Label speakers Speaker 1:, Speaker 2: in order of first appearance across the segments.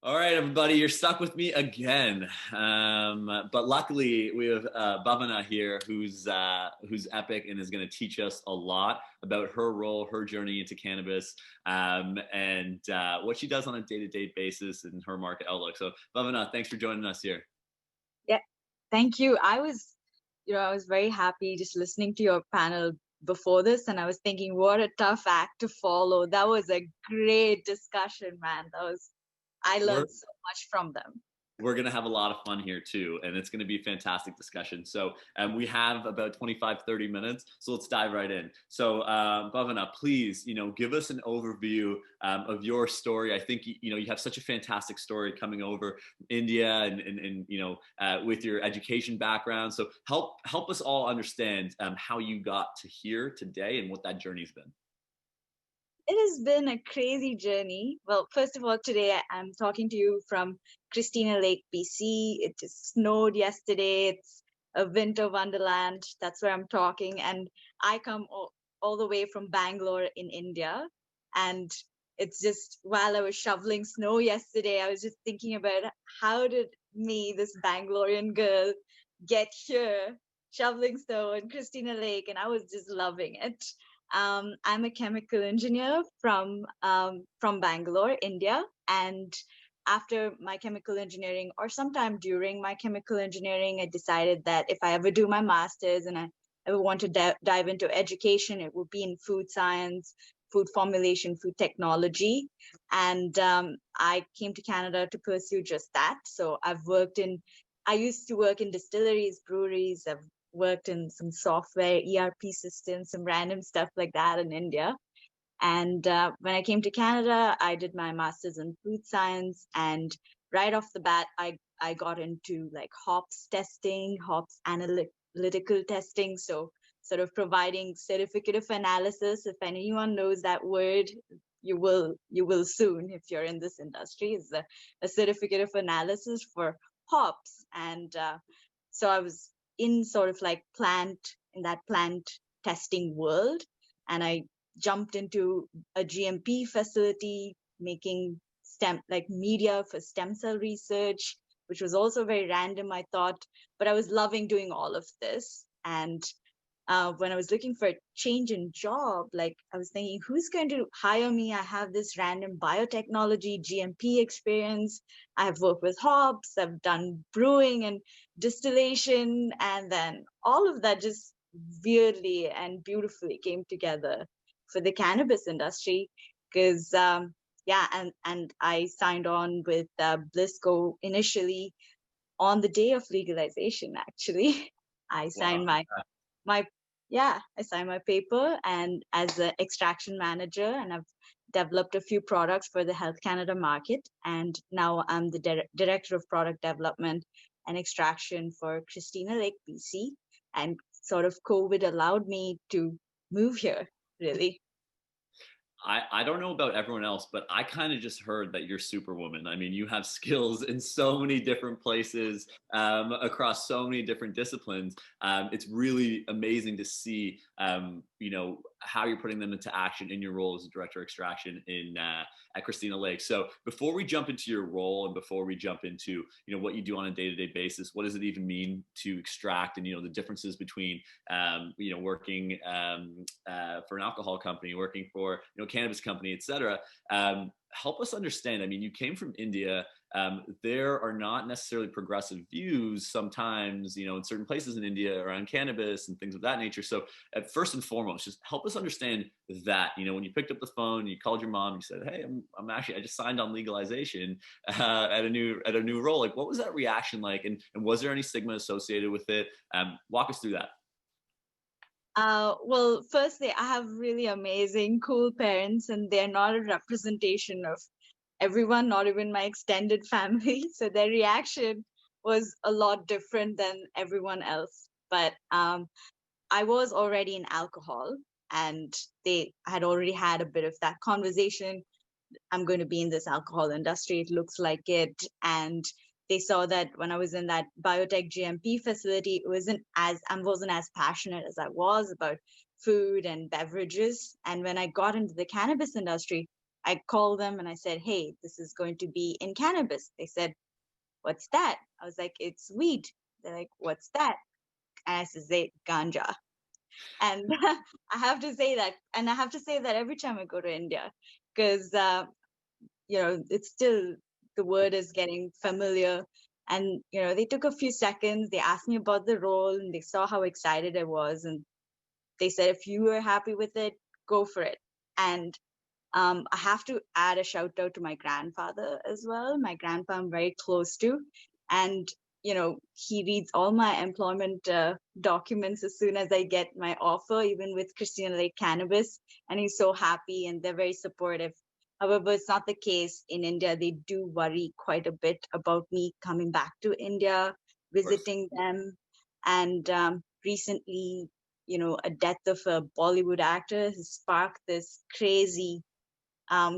Speaker 1: All right, everybody, you're stuck with me again. But luckily, we have Bhavana here, who's epic and is going to teach us a lot about her role, her journey into cannabis, and what she does on a day-to-day basis and her market outlook. So, Bhavana, thanks for joining us here.
Speaker 2: Yeah, thank you. I was very happy just listening to your panel before this, and I was thinking, what a tough act to follow. That was a great discussion, man. I
Speaker 1: We're
Speaker 2: learned so much from them.
Speaker 1: we're going to have a lot of fun here too, and it's going to be a fantastic discussion. So we have about 25-30 minutes, so let's dive right in. So Bhavana, please, give us an overview of your story. I think you have such a fantastic story coming over from India and with your education background. So help us all understand how you got to here today and what that journey's been.
Speaker 2: It has been a crazy journey. Well, first of all, today I'm talking to you from Christina Lake, BC. It just snowed yesterday. It's a winter wonderland. That's where I'm talking. And I come all the way from Bangalore in India. And it's just while I was shoveling snow yesterday, I was just thinking about how did me, this Bangalorean girl, get here shoveling snow in Christina Lake. And I was just loving it. I'm a chemical engineer from Bangalore, India, and after my chemical engineering, or sometime during my chemical engineering, I decided that if I ever do my master's and I ever want to dive into education, it would be in food science, food formulation, food technology, and I came to Canada to pursue just that. So I used to work in distilleries, breweries. I've worked in some software, ERP systems, some random stuff like that in India. And when I came to Canada, I did my master's in food science. And right off the bat, I got into like hops testing, hops analytical testing. So sort of providing certificate of analysis. If anyone knows that word, you will soon if you're in this industry. Is a certificate of analysis for hops. And so I was in sort of like that plant testing world. And I jumped into a GMP facility making media for stem cell research, which was also very random, I thought, but I was loving doing all of this. And when I was looking for a change in job, like I was thinking, who's going to hire me? I have this random biotechnology, GMP experience. I have worked with hops, I've done brewing and distillation, and then all of that just weirdly and beautifully came together for the cannabis industry. Because and I signed on with Blisco initially on the day of legalization. Actually, I signed
Speaker 1: Wow.
Speaker 2: I signed my paper and as an extraction manager, and I've developed a few products for the Health Canada market. And now I'm the director of product development and extraction for Christina Lake, BC. And sort of COVID allowed me to move here, really.
Speaker 1: I don't know about everyone else, but I kind of just heard that you're Superwoman. I mean, you have skills in so many different places, across so many different disciplines. It's really amazing to see, how you're putting them into action in your role as a director of extraction at Christina Lake. So before we jump into your role and before we jump into what you do on a day-to-day basis, what does it even mean to extract, and the differences between working for an alcohol company, working for cannabis company, etc. Help us understand. I mean, you came from India. There are not necessarily progressive views sometimes, in certain places in India around cannabis and things of that nature. So first and foremost, just help us understand that, when you picked up the phone, you called your mom, you said, hey, I just signed on legalization at a new role. Like, what was that reaction like? And was there any stigma associated with it? Walk us through that.
Speaker 2: Well, firstly, I have really amazing, cool parents, and they're not a representation of everyone, not even my extended family. So their reaction was a lot different than everyone else. But I was already in alcohol, and they had already had a bit of that conversation. I'm going to be in this alcohol industry. It looks like it. And they saw that when I was in that biotech GMP facility, I wasn't as passionate as I was about food and beverages. And when I got into the cannabis industry, I called them and I said, hey, this is going to be in cannabis. They said, what's that? I was like, it's weed. They're like, what's that? And I said, ganja. And I have to say that, and I have to say that every time I go to India, because it's still, the word is getting familiar. And they took a few seconds. They asked me about the role, and they saw how excited I was, and they said, if you are happy with it, go for it. And I have to add a shout out to my grandfather as well. My grandpa I'm very close to, and he reads all my employment documents as soon as I get my offer, even with Christina Lake Cannabis, and he's so happy and they're very supportive. However, it's not the case in India. They do worry quite a bit about me coming back to India, visiting them, and recently, a death of a Bollywood actor has sparked this crazy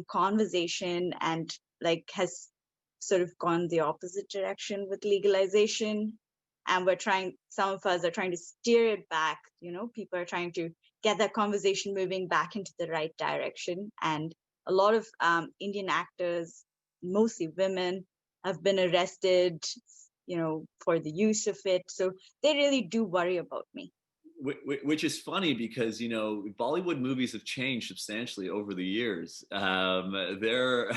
Speaker 2: conversation, and like has sort of gone the opposite direction with legalization. And some of us are trying to steer it back. People are trying to get that conversation moving back into the right direction. And a lot of Indian actors, mostly women, have been arrested, for the use of it. So they really do worry about me.
Speaker 1: Which is funny because Bollywood movies have changed substantially over the years. There,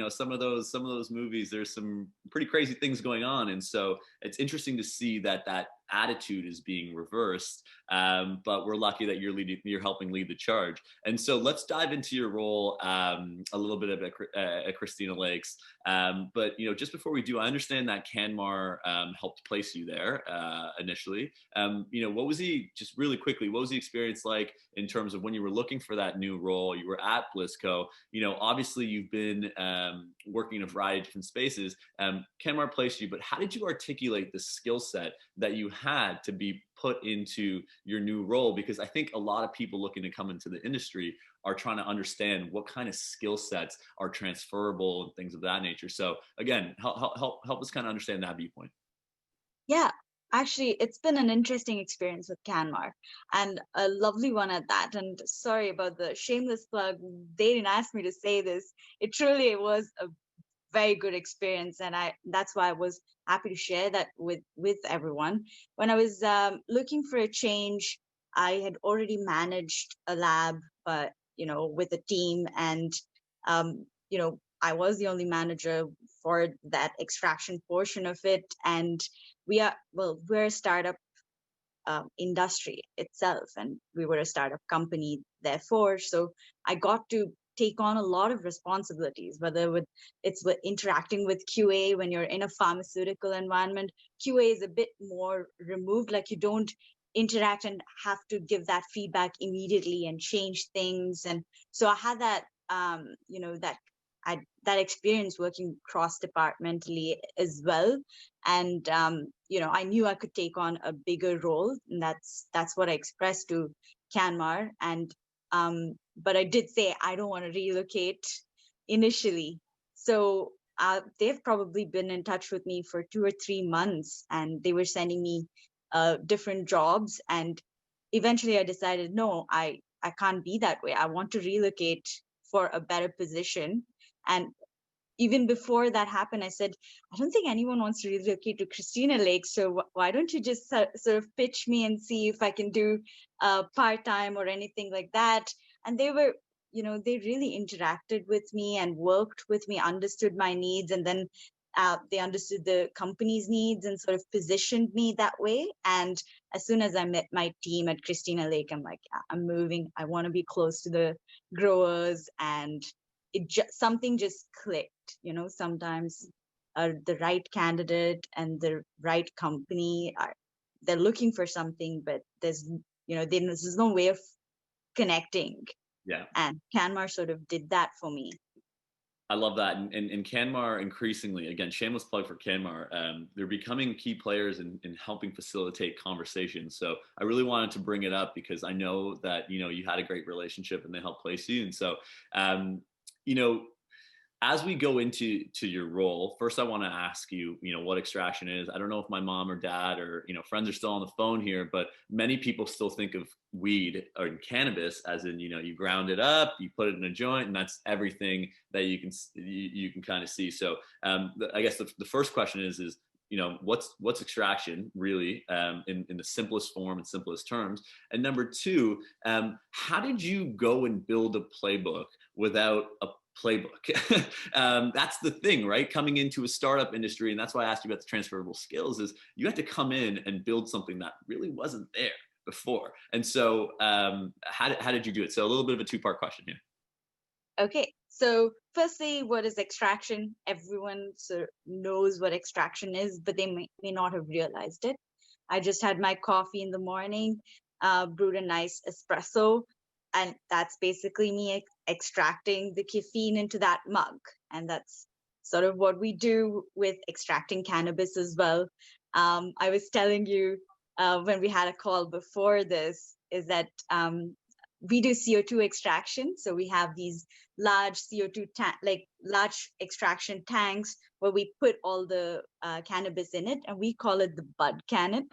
Speaker 1: some of those movies, there's some pretty crazy things going on, and so it's interesting to see that attitude is being reversed. But we're lucky that you're helping lead the charge. And so let's dive into your role a little bit at Christina Lakes. But just before we do, I understand that CanMar helped place you there initially. What was just really quickly, what was the experience like in terms of when you were looking for that new role? You were at Blissco. Obviously you've been working in a variety of different spaces. CanMar placed you, but how did you articulate the skill set that you had to be put into your new role? Because I think a lot of people looking to come into the industry are trying to understand what kind of skill sets are transferable and things of that nature. So again, help us kind of understand that viewpoint.
Speaker 2: Yeah, actually, it's been an interesting experience with CanMar, and a lovely one at that. And sorry about the shameless plug. They didn't ask me to say this. It truly was a very good experience, and that's why I was happy to share that with everyone. When I was looking for a change, I had already managed a lab, but with a team, and I was the only manager for that extraction portion of it. And we're a startup industry itself, and we were a startup company, therefore. So I got to take on a lot of responsibilities, whether it's with interacting with QA. When you're in a pharmaceutical environment, QA is a bit more removed, like you don't interact and have to give that feedback immediately and change things. And so I had that that experience working cross departmentally as well. And I knew I could take on a bigger role, and that's what I expressed to CanMar. And but I did say I don't want to relocate initially. So they've probably been in touch with me for 2 or 3 months, and they were sending me different jobs. And eventually I decided, no, I can't be that way. I want to relocate for a better position. And even before that happened, I said, I don't think anyone wants to relocate to Christina Lake. So why don't you just sort of pitch me and see if I can do part-time or anything like that? And they were, they really interacted with me and worked with me, understood my needs, and then they understood the company's needs and sort of positioned me that way. And as soon as I met my team at Christina Lake, I'm like, I'm moving. I want to be close to the growers, and something just clicked. Sometimes the right candidate and the right company they're looking for something, but there's no way of connecting.
Speaker 1: Yeah.
Speaker 2: And CanMar sort of did that for me.
Speaker 1: I love that. And CanMar increasingly, again, shameless plug for CanMar, they're becoming key players in helping facilitate conversations. So I really wanted to bring it up because I know that, you had a great relationship and they helped place you. And so, you know, as we go into your role, first I want to ask you, what extraction is. I don't know if my mom or dad or friends are still on the phone here, but many people still think of weed or cannabis as in you ground it up, you put it in a joint, and that's everything that you can kind of see. So I guess the first question is what's extraction really, in the simplest form and simplest terms, and number two, how did you go and build a playbook without a playbook? That's the thing, right? Coming into a startup industry, and that's why I asked you about the transferable skills, is you had to come in and build something that really wasn't there before. And so how did you do it? So a little bit of a two-part question here.
Speaker 2: Okay, so firstly, what is extraction? Everyone knows what extraction is, but they may not have realized it. I just had my coffee in the morning, brewed a nice espresso, and that's basically me extracting the caffeine into that mug. And that's sort of what we do with extracting cannabis as well. I was telling you when we had a call before this, is that we do CO2 extraction. So we have these large CO2 like large extraction tanks where we put all the cannabis in it, and we call it the bud cannon.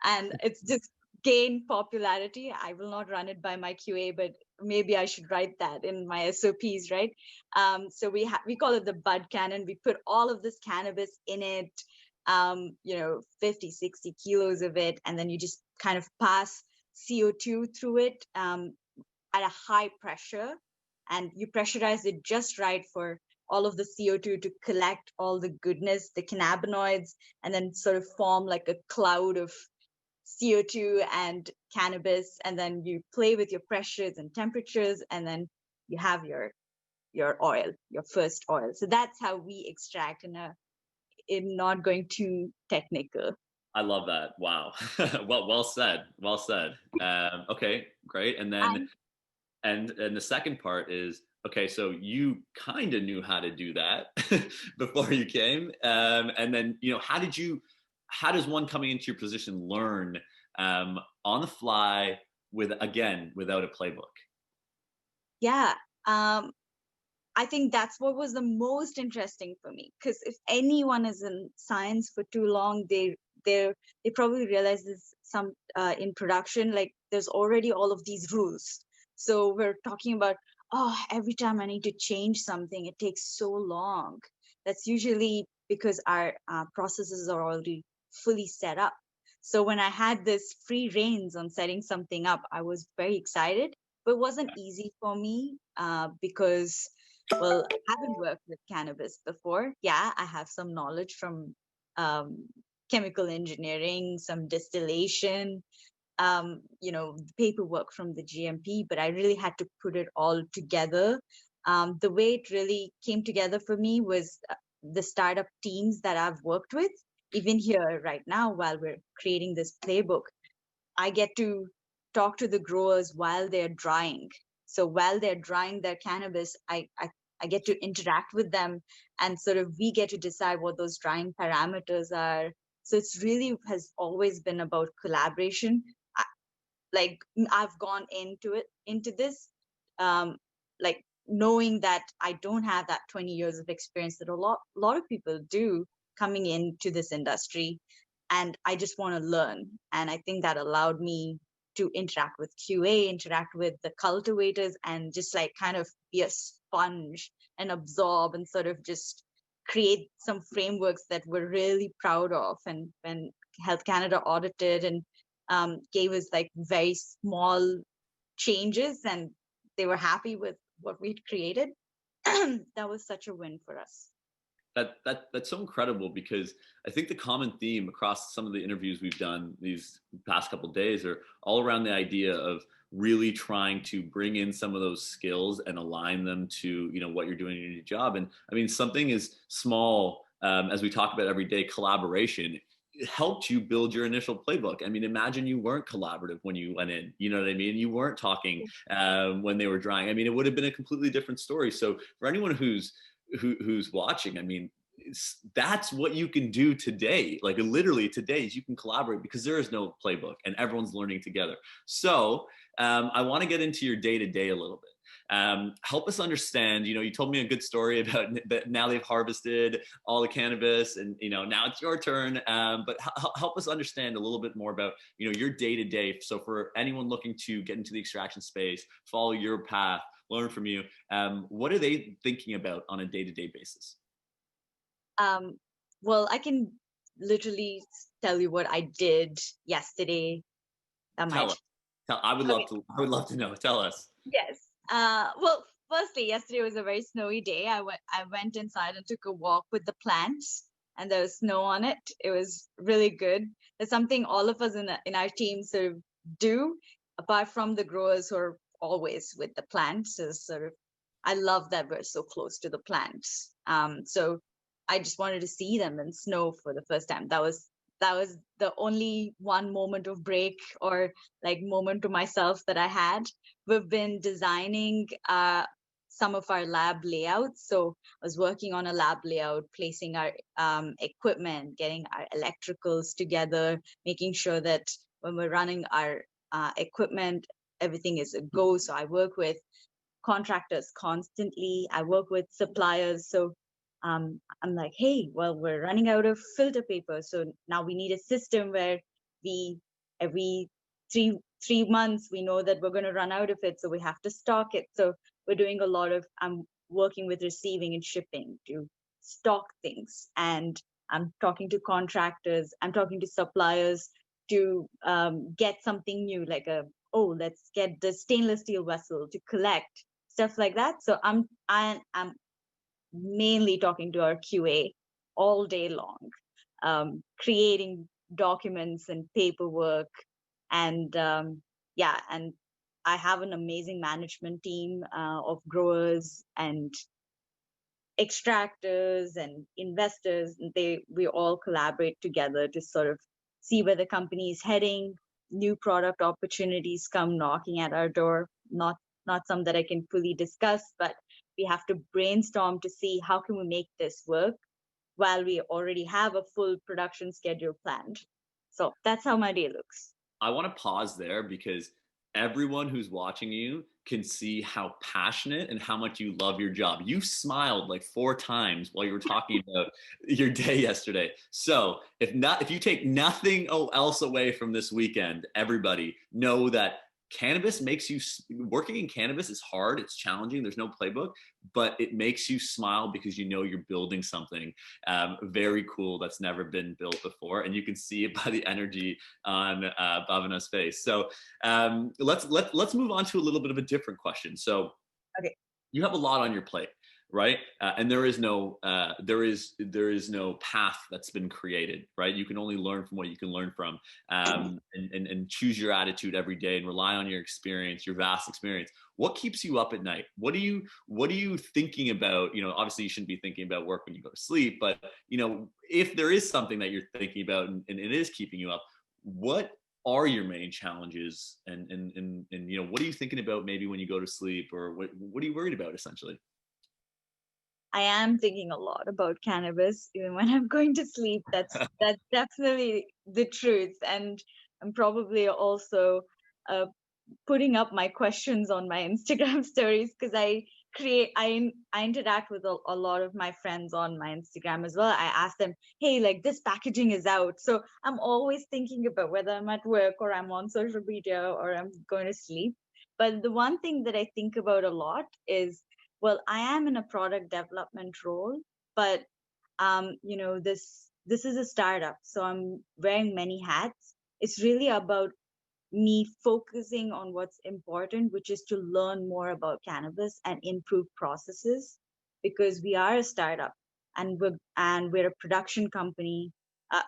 Speaker 2: And it's just gained popularity. I will not run it by my QA, but maybe I should write that in my SOPs, right? So we call it the bud cannon. We put all of this cannabis in it, 50, 60 kilos of it, and then you just kind of pass CO2 through it at a high pressure, and you pressurize it just right for all of the CO2 to collect all the goodness, the cannabinoids, and then sort of form like a cloud of CO2 and cannabis. And then you play with your pressures and temperatures, and then you have your oil, your first oil. So that's how we extract in not going too technical.
Speaker 1: I love that. Wow. Well said. Well said. Okay, great. And then, and the second part is, okay, so you kind of knew how to do that before you came. And then, how does one coming into your position learn on the fly without a playbook?
Speaker 2: Yeah. I think that's what was the most interesting for me, because if anyone is in science for too long, they probably realize this some in production, like there's already all of these rules. So we're talking about, oh, every time I need to change something, it takes so long. That's usually because our processes are already fully set up. So when I had this free reins on setting something up, I was very excited, but it wasn't easy for me because, well, I haven't worked with cannabis before. Yeah, I have some knowledge from chemical engineering, some distillation, paperwork from the GMP, but I really had to put it all together. The way it really came together for me was the startup teams that I've worked with. Even here right now, while we're creating this playbook, I get to talk to the growers while they're drying. So while they're drying their cannabis, I get to interact with them, and sort of we get to decide what those drying parameters are. So it's really has always been about collaboration. Like I've gone into this, like knowing that I don't have that 20 years of experience that a lot of people do coming into this industry, and I just want to learn. And I think that allowed me to interact with QA, interact with the cultivators, and just like kind of be a sponge and absorb and sort of just create some frameworks that we're really proud of. And when Health Canada audited and gave us like very small changes, and they were happy with what we'd created, that was such a win for us.
Speaker 1: That's so incredible, because I think the common theme across some of the interviews we've done these past couple of days are all around the idea of really trying to bring in some of those skills and align them to what you're doing in your job. And I mean, something as small as we talk about every day, collaboration, helped you build your initial playbook. I mean, imagine you weren't collaborative when you went in, you know what I mean? You weren't talking when they were drying. I mean, it would have been a completely different story. So for anyone who's watching, I mean, that's what you can do today. Like literally today, you can collaborate because there is no playbook and everyone's learning together. So I want to get into your day to day a little bit. Help us understand, you told me a good story about that now they've harvested all the cannabis and, now it's your turn. But help us understand a little bit more about, your day to day. So for anyone looking to get into the extraction space, follow your path, learn from you, what are they thinking about on a day to day basis?
Speaker 2: Well, I can literally tell you what I did yesterday. That
Speaker 1: Tell
Speaker 2: might.
Speaker 1: us. I would love
Speaker 2: Okay.
Speaker 1: to. I would love to know. Tell us.
Speaker 2: Yes. Well, firstly, yesterday was a very snowy day. I went inside and took a walk with the plants, and there was snow on it. It was really good. There's something all of us in our team sort of do, apart from the growers who are always with the plants. Is sort of, I love that we're so close to the plants. So I just wanted to see them in snow for the first time. That was the only one moment of break or like moment to myself that I had. We've been designing some of our lab layouts. So I was working on a lab layout, placing our equipment, getting our electricals together, making sure that when we're running our equipment, everything is a go. So I work with contractors constantly. I work with suppliers. So I'm like, hey, well, we're running out of filter paper. So now we need a system where we every three months we know that we're going to run out of it. So we have to stock it. So we're doing a lot of I'm working with receiving and shipping to stock things. And I'm talking to contractors, I'm talking to suppliers to get something new, like let's get the stainless steel vessel to collect stuff like that. So I'm mainly talking to our QA all day long, creating documents and paperwork, and yeah, and I have an amazing management team of growers and extractors and investors. We all collaborate together to sort of see where the company is heading. New product opportunities come knocking at our door. Not some that I can fully discuss, but we have to brainstorm to see how can we make this work while we already have a full production schedule planned. So that's how my day looks.
Speaker 1: I want to pause there because everyone who's watching you can see how passionate and how much you love your job. You smiled like 4 times while you were talking about your day yesterday. So if you take nothing else away from this weekend, everybody know that cannabis makes you working in cannabis is hard. It's challenging. There's no playbook, but it makes you smile because you're building something very cool that's never been built before, and you can see it by the energy on Bhavana's face. So let's move on to a little bit of a different question. So
Speaker 2: Okay.
Speaker 1: you have a lot on your plate, right? And there is no path that's been created, right? You can only learn from what you can learn from, and choose your attitude every day and rely on your experience, your vast experience. What keeps you up at night? What are you thinking about? Obviously you shouldn't be thinking about work when you go to sleep, but if there is something that you're thinking about and it is keeping you up, what are your main challenges, and what are you thinking about maybe when you go to sleep, or what are you worried about essentially?
Speaker 2: I am thinking a lot about cannabis even when I'm going to sleep. That's definitely the truth, and I'm probably also uh, putting up my questions on my Instagram stories because I interact with a lot of my friends on my Instagram as well. I ask them, hey, like this packaging is out. So I'm always thinking about whether I'm at work or I'm on social media or I'm going to sleep. But the one thing that I think about a lot is, well, I am in a product development role, but this is a startup, so I'm wearing many hats. It's really about me focusing on what's important, which is to learn more about cannabis and improve processes, because we are a startup and we're a production company.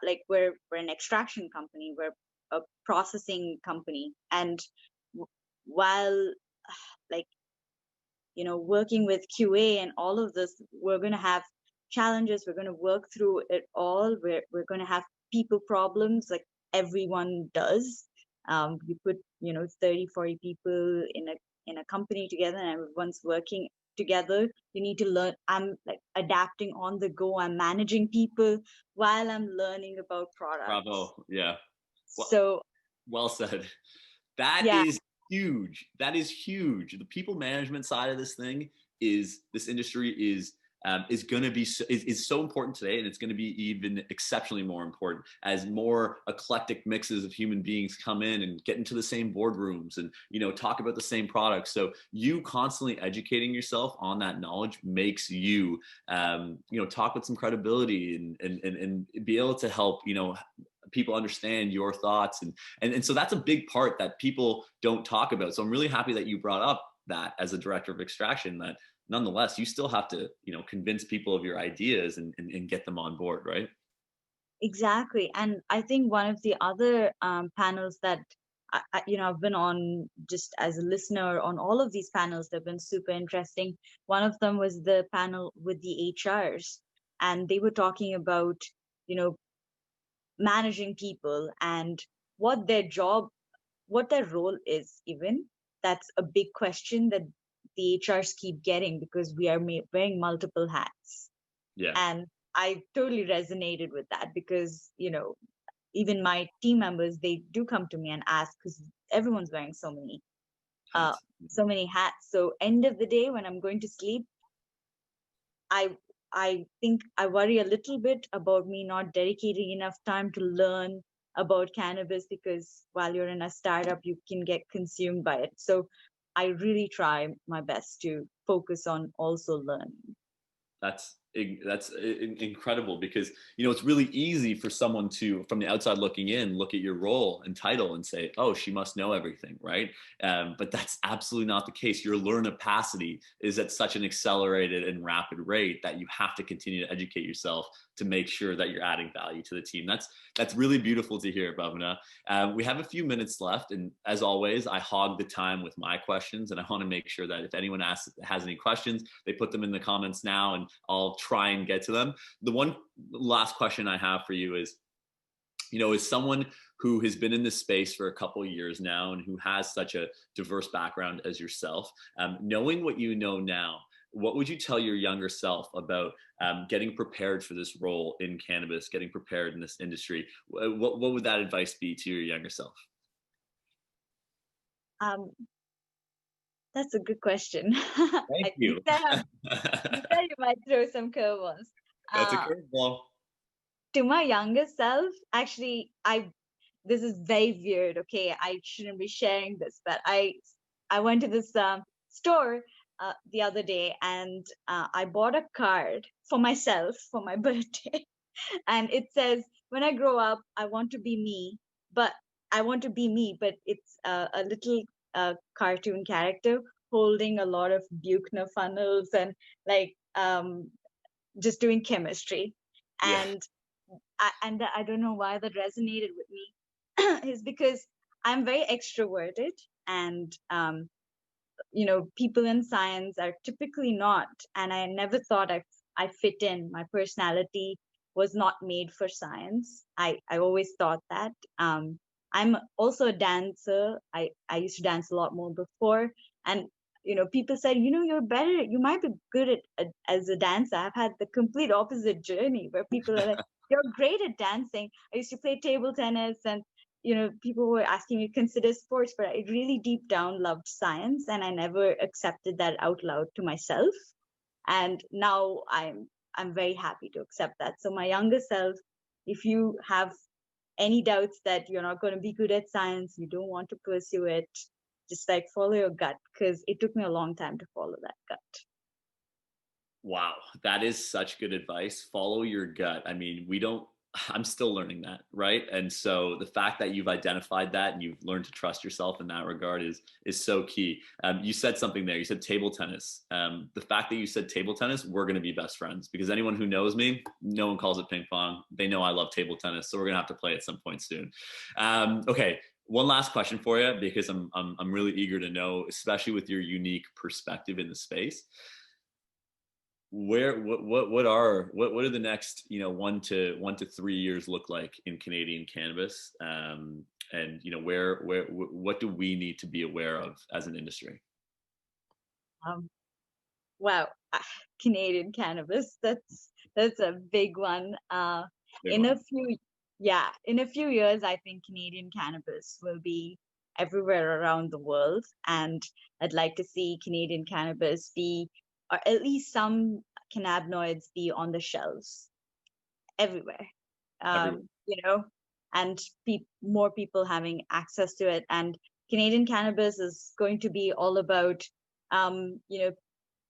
Speaker 2: Like we're an extraction company, we're a processing company, and while like working with QA and all of this, we're going to have challenges. We're going to work through it all. We're going to have people problems like everyone does. You put 30, 40 people in a company together and everyone's working together. You need to learn. I'm like adapting on the go. I'm managing people while I'm learning about products.
Speaker 1: Bravo. Yeah. Well,
Speaker 2: So
Speaker 1: well said. That
Speaker 2: yeah.
Speaker 1: is huge. That is huge. The people management side of this industry is going to be is so important today, and it's going to be even exceptionally more important as more eclectic mixes of human beings come in and get into the same boardrooms and talk about the same products. So you constantly educating yourself on that knowledge makes you talk with some credibility and be able to help people understand your thoughts and so that's a big part that people don't talk about. So I'm really happy that you brought up that as a director of extraction, that nonetheless you still have to convince people of your ideas and get them on board, right?
Speaker 2: Exactly. And I think one of the other panels that I've been on just as a listener on all of these panels, they've been super interesting. One of them was the panel with the HRs, and they were talking about, you know, managing people and what their job, what their role is, even. That's a big question that the HRs keep getting because we are wearing multiple hats.
Speaker 1: Yeah.
Speaker 2: And I totally resonated with that because, even my team members, they do come to me and ask because everyone's wearing uh,
Speaker 1: Hats.
Speaker 2: so many hats. So end of the day, when I'm going to sleep, I I think I worry a little bit about me not dedicating enough time to learn about cannabis because while you're in a startup, you can get consumed by it. So I really try my best to focus on also learning.
Speaker 1: That's incredible because it's really easy for someone to from the outside looking in look at your role and title and say, oh, she must know everything, right? But that's absolutely not the case. Your learnapacity is at such an accelerated and rapid rate that you have to continue to educate yourself to make sure that you're adding value to the team. That's really beautiful to hear, Bhavana. We have a few minutes left, and as always, I hog the time with my questions, and I want to make sure that if anyone has any questions, they put them in the comments now, and I'll try and get to them. The one last question I have for you is, as someone who has been in this space for a couple of years now and who has such a diverse background as yourself, knowing what you know now, what would you tell your younger self about getting prepared for this role in cannabis, getting prepared in this industry? What would that advice be to your younger self?
Speaker 2: Um, that's a good question.
Speaker 1: Thank
Speaker 2: You
Speaker 1: you.
Speaker 2: said you might throw some curveballs.
Speaker 1: That's a
Speaker 2: Uh,
Speaker 1: curveball.
Speaker 2: to my younger self, actually, this is very weird. Okay, I shouldn't be sharing this, but I went to this store the other day and I bought a card for myself for my birthday, and it says, "When I grow up, I want to be me, but I want to be me." But it's a little cartoon character holding a lot of Buchner funnels and like just doing chemistry,
Speaker 1: Yeah.
Speaker 2: and I don't know why that resonated with me is because I'm very extroverted, and people in science are typically not, and I never thought I fit in. My personality was not made for science. I always thought that. I'm also a dancer. I used to dance a lot more before, and people said, you're better. You might be good as a dancer. I've had the complete opposite journey where people are like, you're great at dancing. I used to play table tennis, and people were asking me to consider sports, but I really deep down loved science, and I never accepted that out loud to myself. And now I'm very happy to accept that. So my younger self, if you have any doubts that you're not going to be good at science, you don't want to pursue it, just like follow your gut, because it took me a long time to follow that gut.
Speaker 1: Wow, that is such good advice. Follow your gut. I mean, I'm still learning that, right? And so the fact that you've identified that and you've learned to trust yourself in that regard is so key. You said something there. You said table tennis. The fact that you said table tennis, we're going to be best friends because anyone who knows me, no one calls it ping pong. They know I love table tennis, so we're going to have to play at some point soon. Okay, one last question for you because I'm really eager to know, especially with your unique perspective in the space. What are the next 1 to 3 years look like in Canadian cannabis, and where what do we need to be aware of as an industry?
Speaker 2: Um, wow, Canadian cannabis, that's a big one.
Speaker 1: Big
Speaker 2: In
Speaker 1: one.
Speaker 2: a few, yeah, in a few years, I think Canadian cannabis will be everywhere around the world. And I'd like to see Canadian cannabis be, or at least some cannabinoids be on the shelves everywhere,
Speaker 1: Everyone.
Speaker 2: and more people having access to it. And Canadian cannabis is going to be all about, um, you know,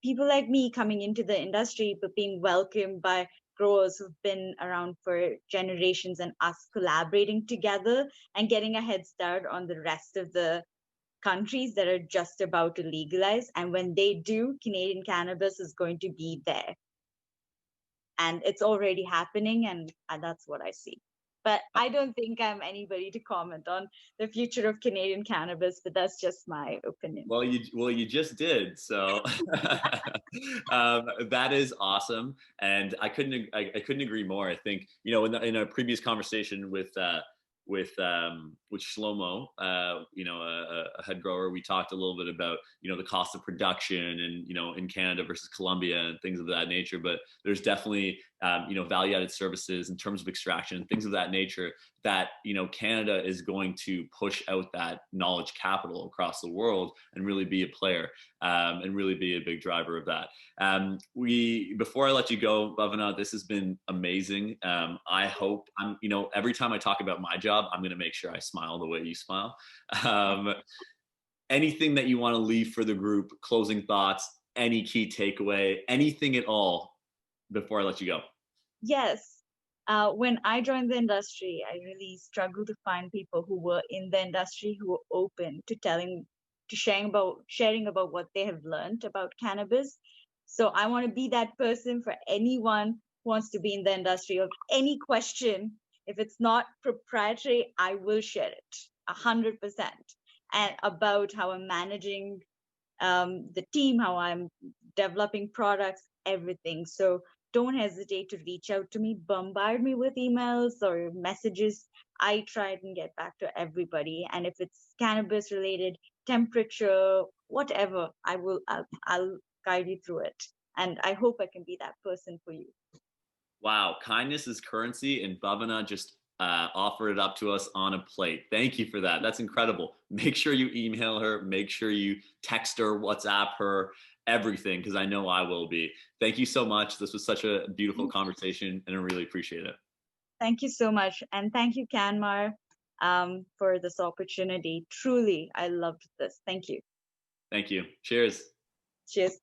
Speaker 2: people like me coming into the industry, but being welcomed by growers who've been around for generations, and us collaborating together and getting a head start on the rest of the countries that are just about to legalize. And when they do, Canadian cannabis is going to be there. And it's already happening, and that's what I see. But I don't think I'm anybody to comment on the future of Canadian cannabis, but that's just my opinion.
Speaker 1: Well, you just did. So that is awesome, and I couldn't agree more. I think in a previous conversation with Shlomo, a head grower, we talked a little bit about the cost of production and in Canada versus Colombia and things of that nature. But there's definitely value added services in terms of extraction and things of that nature that Canada is going to push out that knowledge capital across the world and really be a player, and really be a big driver of that. Before I let you go, Bhavana, this has been amazing. I hope every time I talk about my job, I'm going to make sure I smile the way you smile. Anything that you want to leave for the group, closing thoughts, any key takeaway, anything at all before I let you go?
Speaker 2: Yes. When I joined the industry, I really struggled to find people who were in the industry who were open to sharing about what they have learned about cannabis. So I want to be that person for anyone who wants to be in the industry, of any question. If it's not proprietary, I will share it 100%. And about how I'm managing the team, how I'm developing products, everything. So don't hesitate to reach out to me, bombard me with emails or messages. I try and get back to everybody. And if it's cannabis related, temperature, whatever, I'll guide you through it. And I hope I can be that person for you.
Speaker 1: Wow, kindness is currency, and Bhavana just offered it up to us on a plate. Thank you for that. That's incredible. Make sure you email her, make sure you text her, WhatsApp her, everything, because I know I will be. Thank you so much. This was such a beautiful conversation, and I really appreciate it.
Speaker 2: Thank you so much. And thank you, CanMar, for this opportunity. Truly, I loved this. Thank you.
Speaker 1: Thank you. Cheers.
Speaker 2: Cheers.